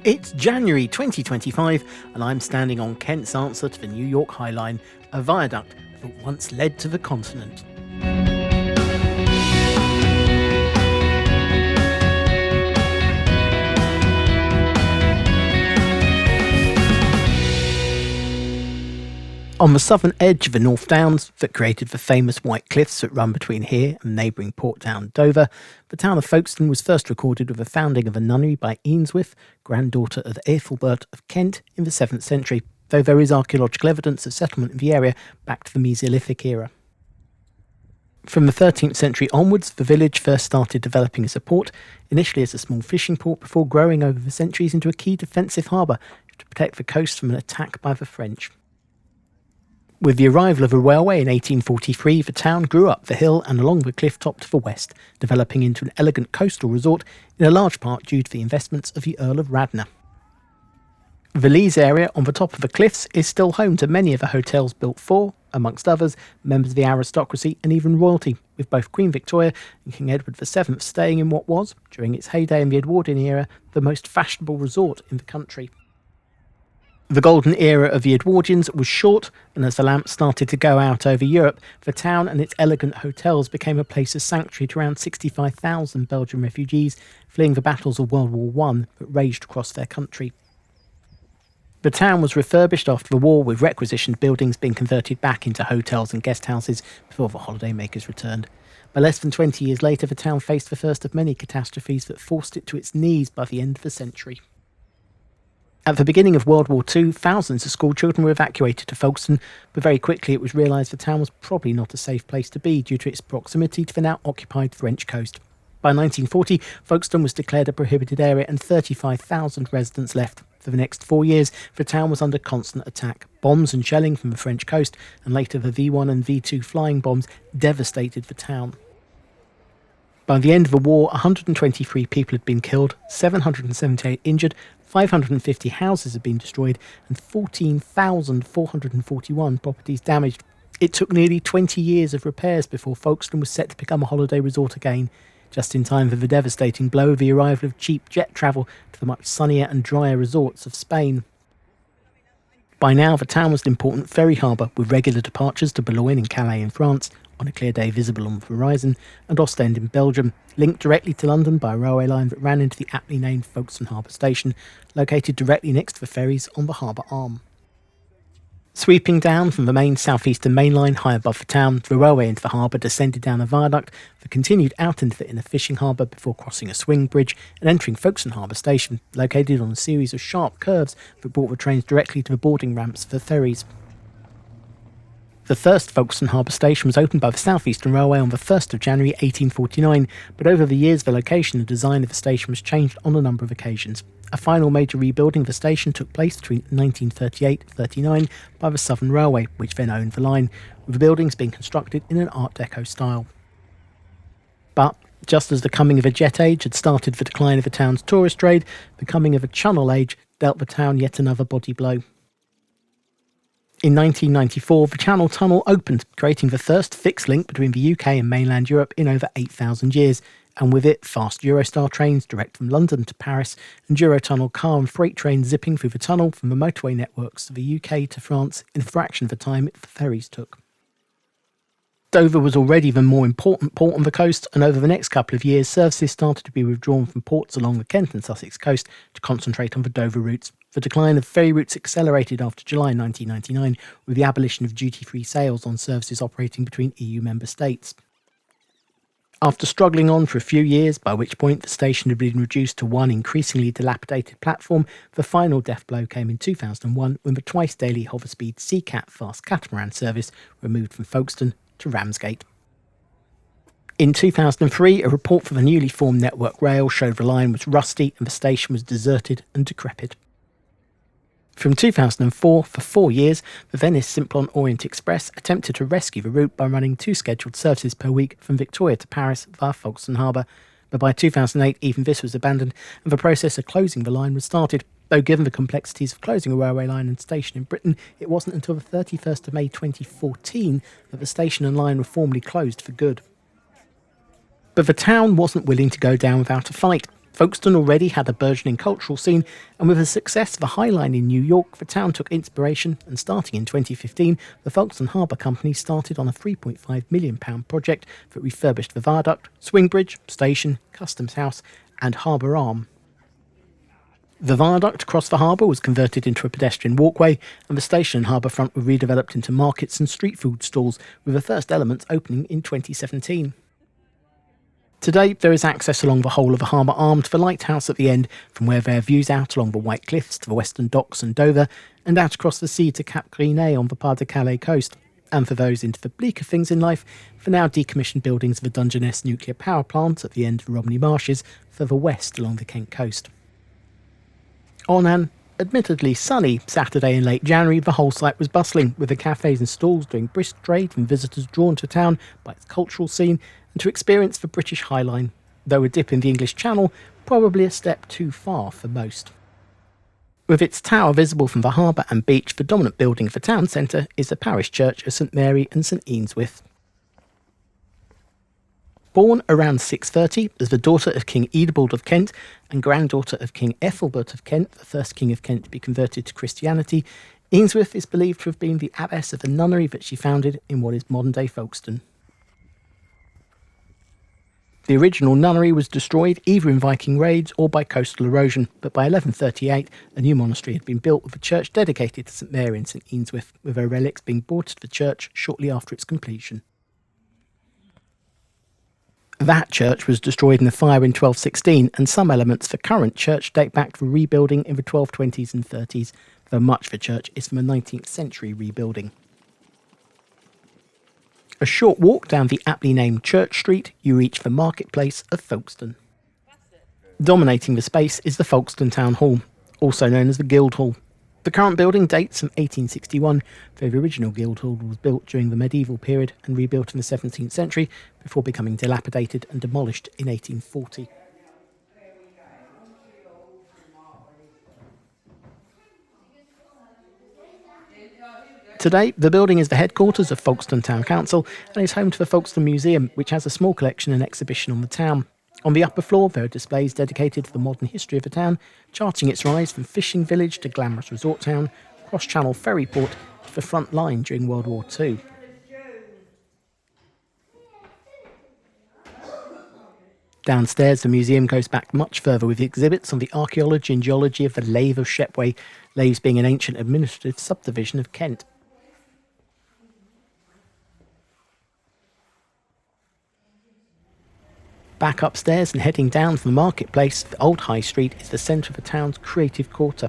It's January 2025 and I'm standing on Kent's answer to the New York High Line, a viaduct that once led to the continent. On the southern edge of the North Downs that created the famous white cliffs that run between here and neighbouring port town Dover, the town of Folkestone was first recorded with the founding of a nunnery by Eanswythe, granddaughter of Aethelbert of Kent, in the 7th century, though there is archaeological evidence of settlement in the area back to the Mesolithic era. From the 13th century onwards, the village first started developing as a port, initially as a small fishing port before growing over the centuries into a key defensive harbour to protect the coast from an attack by the French. With the arrival of a railway in 1843, the town grew up the hill and along the cliff top to the west, developing into an elegant coastal resort in a large part due to the investments of the Earl of Radnor. The Leas area on the top of the cliffs is still home to many of the hotels built for, amongst others, members of the aristocracy and even royalty, with both Queen Victoria and King Edward VII staying in what was, during its heyday in the Edwardian era, the most fashionable resort in the country. The golden era of the Edwardians was short, and as the lamps started to go out over Europe, the town and its elegant hotels became a place of sanctuary to around 65,000 Belgian refugees fleeing the battles of World War I that raged across their country. The town was refurbished after the war, with requisitioned buildings being converted back into hotels and guest houses before the holidaymakers returned. But less than 20 years later, the town faced the first of many catastrophes that forced it to its knees by the end of the century. At the beginning of World War II, thousands of schoolchildren were evacuated to Folkestone, but very quickly it was realised the town was probably not a safe place to be due to its proximity to the now occupied French coast. By 1940, Folkestone was declared a prohibited area and 35,000 residents left. For the next 4 years, the town was under constant attack. Bombs and shelling from the French coast, and later the V1 and V2 flying bombs, devastated the town. By the end of the war, 123 people had been killed, 778 injured, 550 houses had been destroyed, and 14,441 properties damaged. It took nearly 20 years of repairs before Folkestone was set to become a holiday resort again, just in time for the devastating blow of the arrival of cheap jet travel to the much sunnier and drier resorts of Spain. By now, the town was an important ferry harbour, with regular departures to Boulogne and Calais in France, on a clear day visible on the horizon, and Ostend in Belgium, linked directly to London by a railway line that ran into the aptly named Folkestone Harbour Station, located directly next to the ferries on the Harbour Arm. Sweeping down from the main southeastern main line high above the town, the railway into the harbour descended down a viaduct that continued out into the inner fishing harbour before crossing a swing bridge and entering Folkestone Harbour Station, located on a series of sharp curves that brought the trains directly to the boarding ramps for the ferries. The first Folkestone Harbour Station was opened by the South Eastern Railway on the 1st of January 1849, but over the years the location and design of the station was changed on a number of occasions. A final major rebuilding of the station took place between 1938-39 by the Southern Railway, which then owned the line, with the buildings being constructed in an Art Deco style. But, just as the coming of a jet age had started the decline of the town's tourist trade, the coming of a channel age dealt the town yet another body blow. In 1994, the Channel Tunnel opened, creating the first fixed link between the UK and mainland Europe in over 8,000 years, and with it, fast Eurostar trains direct from London to Paris, and Eurotunnel car and freight trains zipping through the tunnel from the motorway networks of the UK to France in a fraction of the time the ferries took. Dover was already the more important port on the coast, and over the next couple of years, services started to be withdrawn from ports along the Kent and Sussex coast to concentrate on the Dover routes. The decline of ferry routes accelerated after July 1999 with the abolition of duty-free sales on services operating between EU member states. After struggling on for a few years, by which point the station had been reduced to one increasingly dilapidated platform, the final death blow came in 2001 when the twice-daily hover-speed Seacat fast catamaran service removed from Folkestone to Ramsgate. In 2003, a report from the newly formed Network Rail showed the line was rusty and the station was deserted and decrepit. From 2004, for 4 years, the Venice Simplon Orient Express attempted to rescue the route by running 2 scheduled services per week from Victoria to Paris via Folkestone Harbour, but by 2008 even this was abandoned and the process of closing the line was started, though given the complexities of closing a railway line and station in Britain, it wasn't until the 31st of May 2014 that the station and line were formally closed for good. But the town wasn't willing to go down without a fight. Folkestone already had a burgeoning cultural scene, and with the success of a High Line in New York, the town took inspiration, and starting in 2015, the Folkestone Harbour Company started on a £3.5 million project that refurbished the viaduct, swing bridge, station, customs house and Harbour Arm. The viaduct across the harbour was converted into a pedestrian walkway, and the station and harbour front were redeveloped into markets and street food stalls, with the first elements opening in 2017. Today, there is access along the whole of the Harbour Arm to the lighthouse at the end, from where there are views out along the White Cliffs to the western docks and Dover, and out across the sea to Cap-le-Ferne on the Pas-de-Calais coast. And for those into the bleaker things in life, the now decommissioned buildings of the Dungeness nuclear power plant at the end of the Romney Marshes, further west along the Kent coast. On an admittedly sunny Saturday in late January, the whole site was bustling, with the cafes and stalls doing brisk trade and visitors drawn to town by its cultural scene and to experience the British High Line, though a dip in the English Channel probably a step too far for most. With its tower visible from the harbour and beach, the dominant building of the town centre is the parish church of St Mary and St Eanswythe. Born around 630 as the daughter of King Eadbald of Kent and granddaughter of King Ethelbert of Kent, the first king of Kent to be converted to Christianity, Eanswythe is believed to have been the abbess of the nunnery that she founded in what is modern-day Folkestone. The original nunnery was destroyed either in Viking raids or by coastal erosion, but by 1138 a new monastery had been built with a church dedicated to St Mary and St Eanswythe, with her relics being brought to the church shortly after its completion. That church was destroyed in a fire in 1216, and some elements of the current church date back to the rebuilding in the 1220s and 30s, though much of the church is from a 19th century rebuilding. A short walk down the aptly named Church Street, you reach the marketplace of Folkestone. Dominating the space is the Folkestone Town Hall, also known as the Guildhall. The current building dates from 1861, though the original Guildhall was built during the medieval period and rebuilt in the 17th century before becoming dilapidated and demolished in 1840. Today, the building is the headquarters of Folkestone Town Council and is home to the Folkestone Museum, which has a small collection and exhibition on the town. On the upper floor, there are displays dedicated to the modern history of the town, charting its rise from fishing village to glamorous resort town, cross-channel ferry port to the front line during World War II. Downstairs, the museum goes back much further with exhibits on the archaeology and geology of the Lave of Shepway, Laves being an ancient administrative subdivision of Kent. Back upstairs and heading down from the marketplace, the Old High Street is the centre of the town's creative quarter.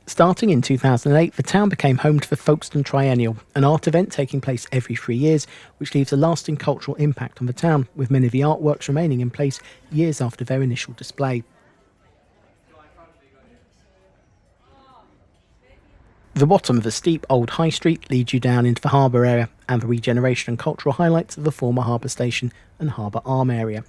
Starting in 2008, the town became home to the Folkestone Triennial, an art event taking place every 3 years, which leaves a lasting cultural impact on the town, with many of the artworks remaining in place years after their initial display. The bottom of the steep Old High Street leads you down into the harbour area and the regeneration and cultural highlights of the former harbour station and Harbour Arm area.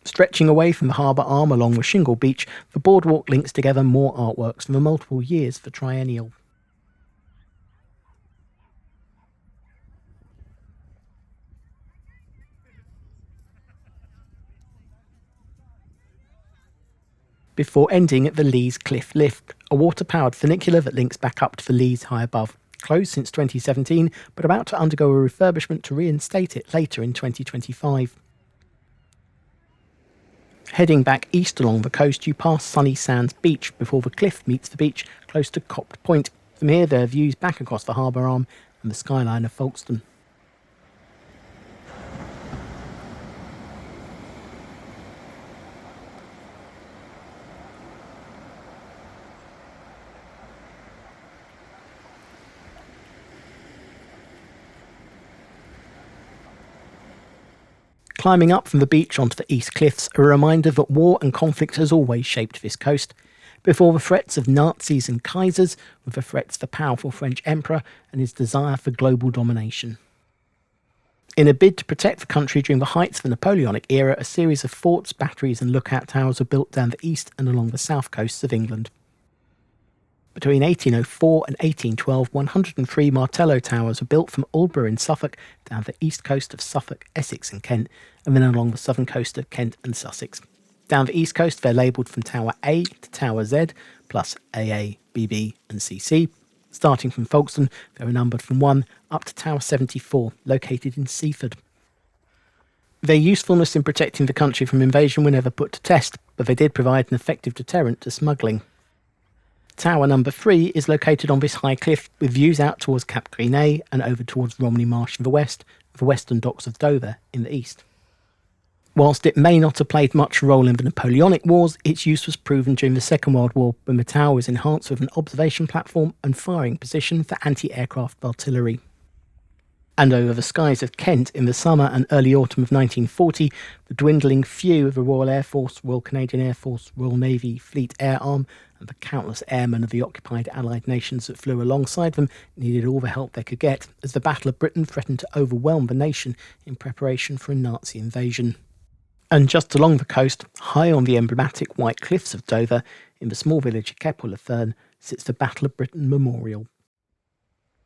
Stretching away from the Harbour Arm along the shingle beach, the boardwalk links together more artworks from the multiple years of the triennial. Before ending at the Leas Lift, a water-powered funicular that links back up to the Leas high above. Closed since 2017, but about to undergo a refurbishment to reinstate it later in 2025. Heading back east along the coast, you pass Sunny Sands Beach before the cliff meets the beach close to Copt Point. From here, there are views back across the Harbour Arm and the skyline of Folkestone. Climbing up from the beach onto the East Cliffs, a reminder that war and conflict has always shaped this coast. Before the threats of Nazis and Kaisers, with the threats of the powerful French Emperor and his desire for global domination. In a bid to protect the country during the heights of the Napoleonic era, a series of forts, batteries and lookout towers were built down the east and along the south coasts of England. Between 1804 and 1812, 103 Martello Towers were built from Aldborough in Suffolk down the east coast of Suffolk, Essex and Kent, and then along the southern coast of Kent and Sussex. Down the east coast, they're labelled from Tower A to Tower Z, plus AA, BB and CC. Starting from Folkestone, they were numbered from 1 up to Tower 74, located in Seaford. Their usefulness in protecting the country from invasion were never put to test, but they did provide an effective deterrent to smuggling. Tower number 3 is located on this high cliff with views out towards Cap Greenet and over towards Romney Marsh in the west, the western docks of Dover in the east. Whilst it may not have played much role in the Napoleonic Wars, its use was proven during the Second World War when the tower was enhanced with an observation platform and firing position for anti-aircraft artillery. And over the skies of Kent in the summer and early autumn of 1940, the dwindling few of the Royal Air Force, Royal Canadian Air Force, Royal Navy, Fleet Air Arm, and the countless airmen of the occupied Allied nations that flew alongside them needed all the help they could get as the Battle of Britain threatened to overwhelm the nation in preparation for a Nazi invasion. And just along the coast, high on the emblematic white cliffs of Dover, in the small village of Capel-le-Ferne, sits the Battle of Britain Memorial.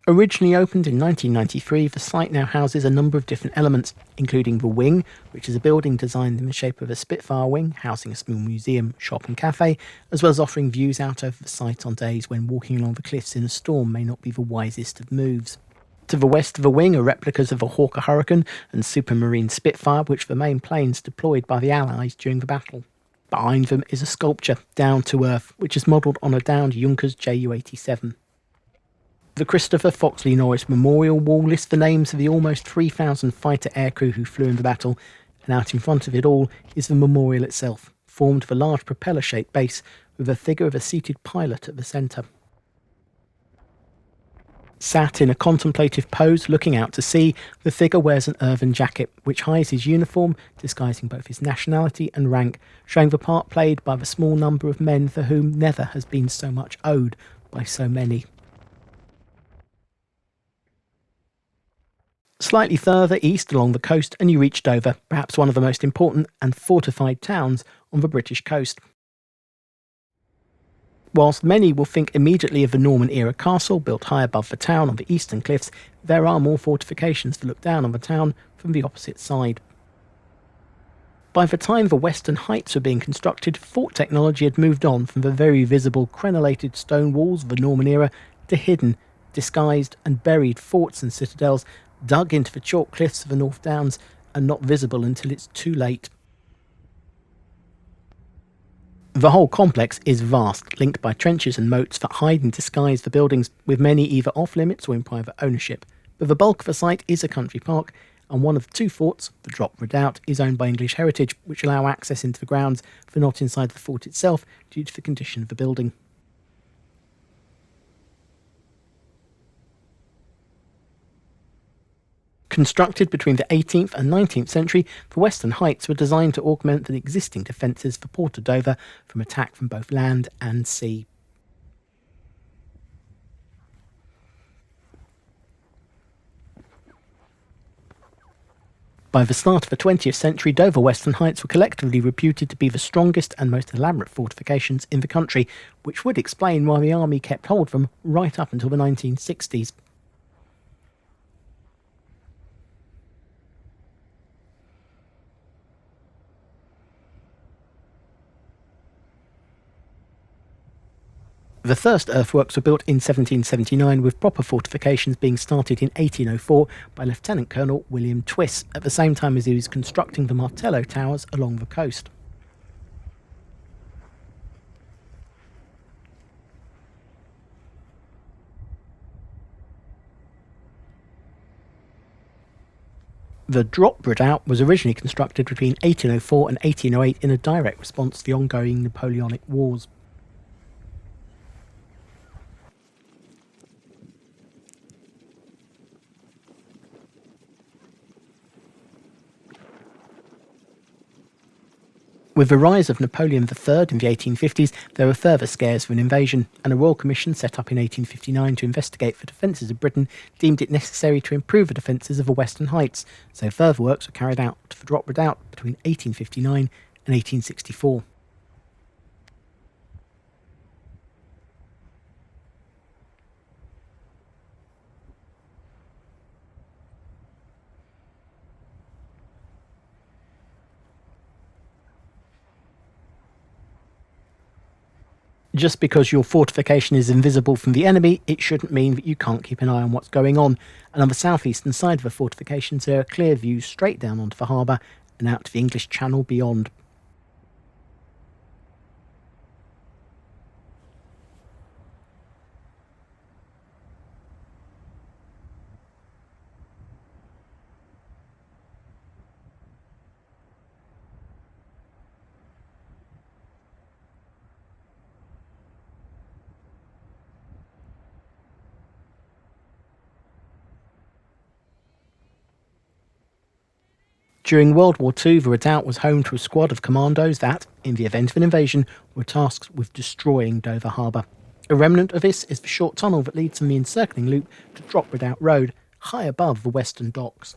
Originally opened in 1993, the site now houses a number of different elements, including the Wing, which is a building designed in the shape of a Spitfire wing, housing a small museum, shop and cafe, as well as offering views out over the site on days when walking along the cliffs in a storm may not be the wisest of moves. To the west of the Wing are replicas of the Hawker Hurricane and Supermarine Spitfire, which were the main planes deployed by the Allies during the battle. Behind them is a sculpture, Down to Earth, which is modelled on a downed Junkers Ju-87. The Christopher Foxley Norris Memorial Wall lists the names of the almost 3,000 fighter aircrew who flew in the battle, and out in front of it all is the memorial itself, formed of a large propeller-shaped base with a figure of a seated pilot at the centre. Sat in a contemplative pose looking out to sea, the figure wears an earthen jacket which hides his uniform, disguising both his nationality and rank, showing the part played by the small number of men for whom never has been so much owed by so many. Slightly further east along the coast and you reach Dover, perhaps one of the most important and fortified towns on the British coast. Whilst many will think immediately of the Norman-era castle built high above the town on the eastern cliffs, there are more fortifications to look down on the town from the opposite side. By the time the western heights were being constructed, fort technology had moved on from the very visible crenellated stone walls of the Norman era to hidden, disguised and buried forts and citadels dug into the chalk cliffs of the North Downs and not visible until it's too late. The whole complex is vast, linked by trenches and moats that hide and disguise the buildings, with many either off-limits or in private ownership. But the bulk of the site is a country park, and one of the two forts, the Drop Redoubt, is owned by English Heritage, which allow access into the grounds for not inside the fort itself due to the condition of the building. Constructed between the 18th and 19th century, the Western Heights were designed to augment the existing defences for Port of Dover from attack from both land and sea. By the start of the 20th century, Dover Western Heights were collectively reputed to be the strongest and most elaborate fortifications in the country, which would explain why the army kept hold of them right up until the 1960s. The first earthworks were built in 1779, with proper fortifications being started in 1804 by Lieutenant Colonel William Twiss, at the same time as he was constructing the Martello Towers along the coast. The Drop Redoubt was originally constructed between 1804 and 1808 in a direct response to the ongoing Napoleonic Wars. With the rise of Napoleon III in the 1850s, there were further scares of an invasion, and a Royal Commission set up in 1859 to investigate the defences of Britain deemed it necessary to improve the defences of the Western Heights, so further works were carried out to the Drop Redoubt between 1859 and 1864. Just because your fortification is invisible from the enemy, it shouldn't mean that you can't keep an eye on what's going on. And on the southeastern side of the fortifications, there are clear views straight down onto the harbour and out to the English Channel beyond. During World War II, the redoubt was home to a squad of commandos that, in the event of an invasion, were tasked with destroying Dover Harbour. A remnant of this is the short tunnel that leads from the encircling loop to Drop Redoubt Road, high above the western docks.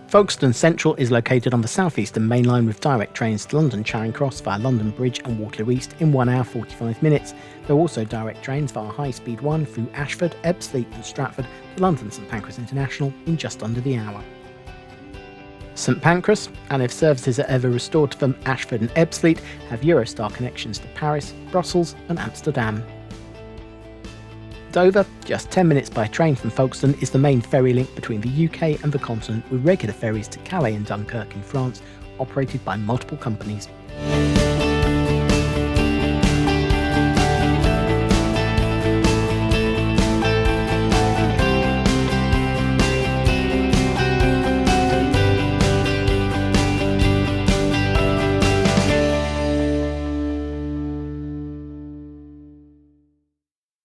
Folkestone Central is located on the southeastern main line with direct trains to London Charing Cross via London Bridge and Waterloo East in 1 hour 45 minutes. There are also direct trains via High Speed 1 through Ashford, Ebbsfleet and Stratford to London St Pancras International in just under the hour. St Pancras, and if services are ever restored to them, Ashford and Ebbsfleet have Eurostar connections to Paris, Brussels and Amsterdam. Dover, just 10 minutes by train from Folkestone, is the main ferry link between the UK and the continent, with regular ferries to Calais and Dunkirk in France, operated by multiple companies.